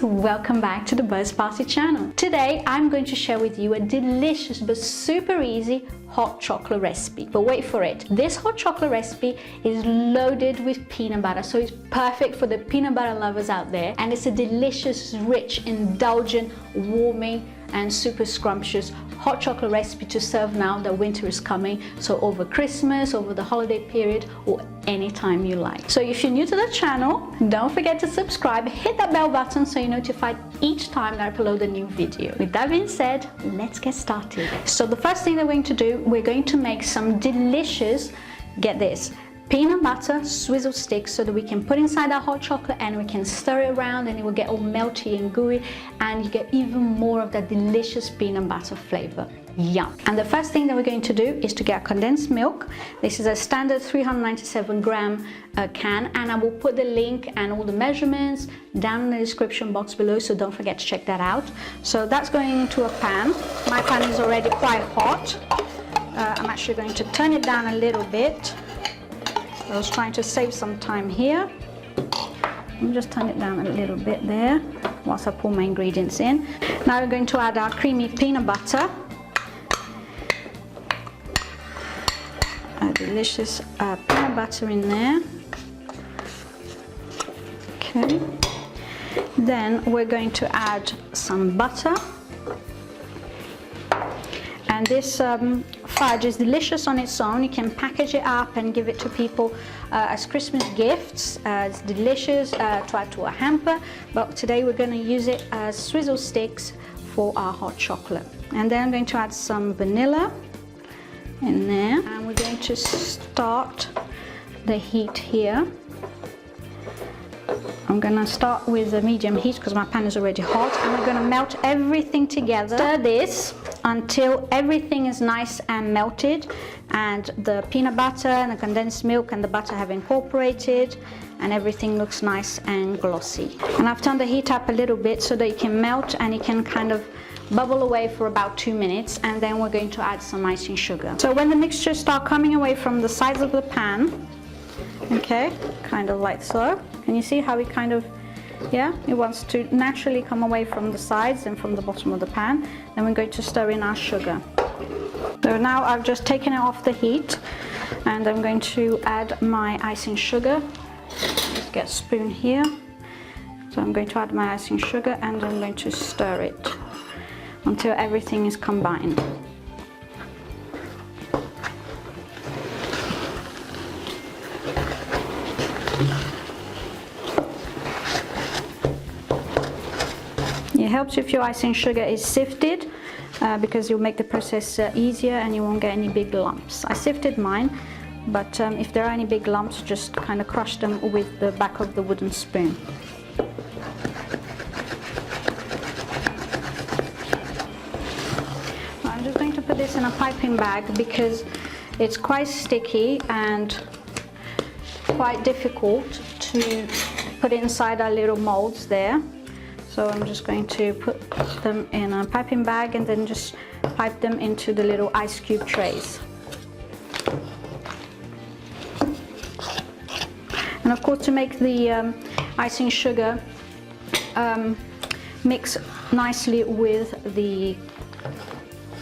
welcome back to the Buzz Party channel. Today I'm going to share with you a delicious but super easy hot chocolate recipe. But wait for it, this hot chocolate recipe is loaded with peanut butter, so it's perfect for the peanut butter lovers out there, and it's a delicious, rich, indulgent, warming and super scrumptious hot chocolate recipe to serve now that winter is coming, so over Christmas, over the holiday period, or anytime you like. So if you're new to the channel, don't forget to subscribe, hit that bell button so you're notified each time that I upload a new video. With that being said, let's get started. So the first thing that we're going to do, we're going to make some delicious, get this, peanut butter swizzle sticks so that we can put inside our hot chocolate and we can stir it around and it will get all melty and gooey, and you get even more of that delicious peanut butter flavor. Yum! And the first thing that we're going to do is to get condensed milk. This is a standard 397 gram can, and I will put the link and all the measurements down in the description box below, so don't forget to check that out. So that's going into a pan. My pan is already quite hot. I'm actually going to turn it down a little bit. I was trying to save some time here. I'll just turn it down a little bit there whilst I pour my ingredients in. Now we're going to add our creamy peanut butter. A delicious peanut butter in there. Okay. Then we're going to add some butter. And this fudge is delicious on its own. You can package it up and give it to people as Christmas gifts. It's delicious to add to a hamper, but today we're going to use it as swizzle sticks for our hot chocolate. And then I'm going to add some vanilla in there, and we're going to start the heat here. I'm going to start with the medium heat because my pan is already hot, and we're going to melt everything together. Stir this until everything is nice and melted, and the peanut butter and the condensed milk and the butter have incorporated, and everything looks nice and glossy. And I've turned the heat up a little bit so that it can melt and it can kind of bubble away for about 2 minutes, and then we're going to add some icing sugar. So when the mixture starts coming away from the sides of the pan, okay, kind of like so, can you see how it kind of, yeah, it wants to naturally come away from the sides and from the bottom of the pan. Then we're going to stir in our sugar. So now I've just taken it off the heat, and I'm going to add my icing sugar. Let's get a spoon here. So I'm going to add my icing sugar, and I'm going to stir it until everything is combined. It helps if your icing sugar is sifted because you'll make the process easier and you won't get any big lumps. I sifted mine, but if there are any big lumps, just kind of crush them with the back of the wooden spoon. I'm just going to put this in a piping bag because it's quite sticky and quite difficult to put inside our little molds there. So I'm just going to put them in a piping bag and then just pipe them into the little ice cube trays. And of course, to make the icing sugar mix nicely with the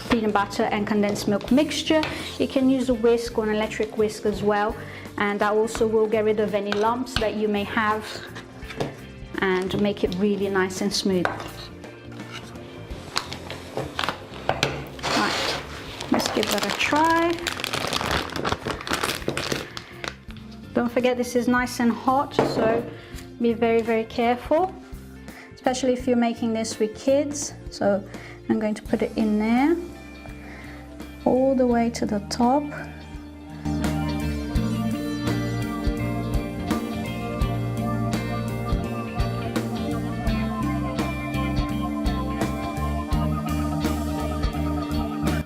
peanut butter and condensed milk mixture, you can use a whisk or an electric whisk as well, and that also will get rid of any lumps that you may have and make it really nice and smooth. Right, let's give that a try. Don't forget, this is nice and hot, so be very, very careful, especially if you're making this with kids. So I'm going to put it in there all the way to the top.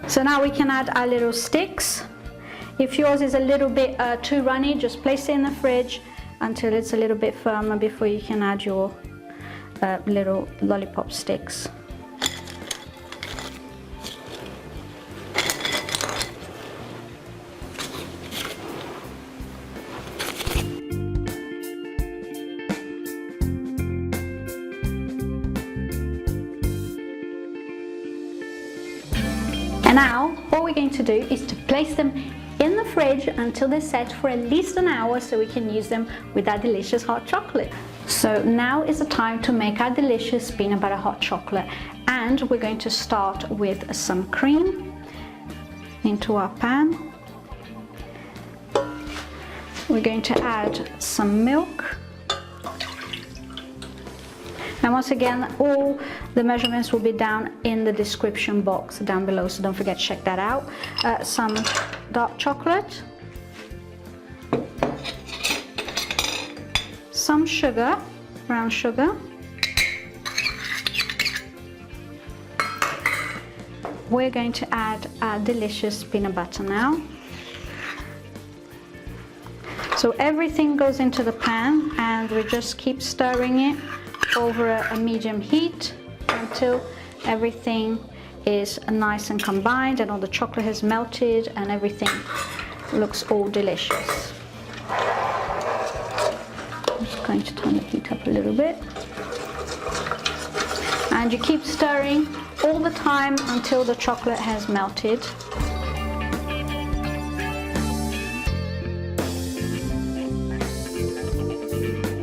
So now we can add our little sticks. If yours is a little bit too runny, just place it in the fridge until it's a little bit firmer before you can add your little lollipop sticks. And now what we're going to do is to place them in the fridge until they're set for at least an hour so we can use them with our delicious hot chocolate. So now is the time to make our delicious peanut butter hot chocolate, and we're going to start with some cream into our pan. We're going to add some milk. And once again, all the measurements will be down in the description box down below, so don't forget to check that out. Some dark chocolate, some sugar, brown sugar, we're going to add our delicious peanut butter now. So everything goes into the pan and we just keep stirring it over a medium heat until everything is nice and combined and all the chocolate has melted and everything looks all delicious. I'm just going to turn the heat up a little bit. And you keep stirring all the time until the chocolate has melted.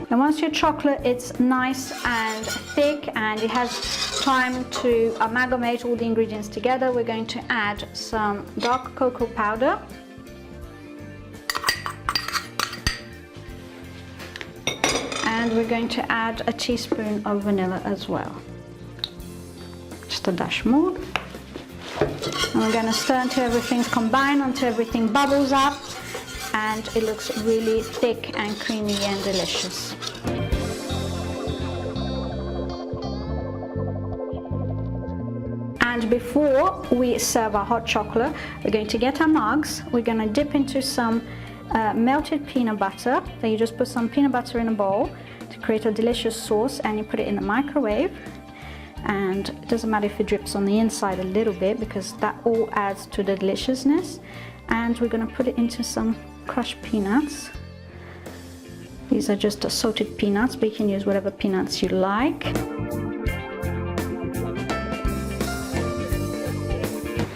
And once your chocolate is nice and thick and it has time to amalgamate all the ingredients together, we're going to add some dark cocoa powder. And we're going to add a teaspoon of vanilla as well. Just a dash more. And we're going to stir until everything's combined, until everything bubbles up and it looks really thick and creamy and delicious. And before we serve our hot chocolate, we're going to get our mugs. We're going to dip into some melted peanut butter. Then you just put some peanut butter in a bowl to create a delicious sauce, and you put it in the microwave. And it doesn't matter if it drips on the inside a little bit, because that all adds to the deliciousness. And we're going to put it into some crushed peanuts. These are just salted peanuts, but you can use whatever peanuts you like.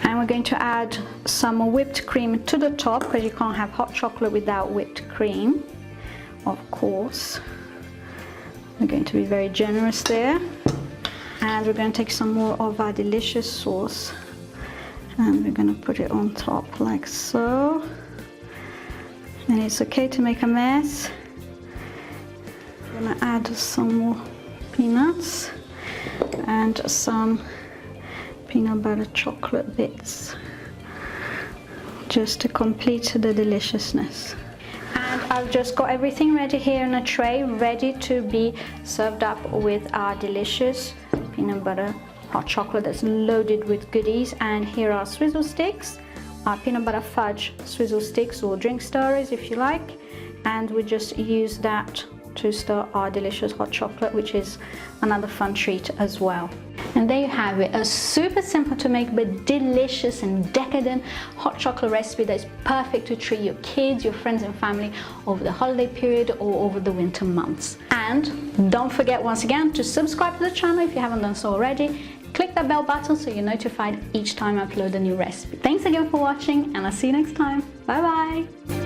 And we're going to add some whipped cream to the top, because you can't have hot chocolate without whipped cream, of course. We're going to be very generous there. And we're going to take some more of our delicious sauce and we're going to put it on top like so. And it's okay to make a mess. I'm going to add some more peanuts and some peanut butter chocolate bits just to complete the deliciousness. And I've just got everything ready here in a tray, ready to be served up with our delicious peanut butter hot chocolate that's loaded with goodies. And here are swizzle sticks, our peanut butter fudge swizzle sticks, or drink stirrers if you like, and we just use that to stir our delicious hot chocolate, which is another fun treat as well. And there you have it, a super simple to make but delicious and decadent hot chocolate recipe that is perfect to treat your kids, your friends and family over the holiday period or over the winter months. And don't forget once again to subscribe to the channel if you haven't done so already. Click that bell button so you're notified each time I upload a new recipe. Thanks again for watching, and I'll see you next time. Bye bye!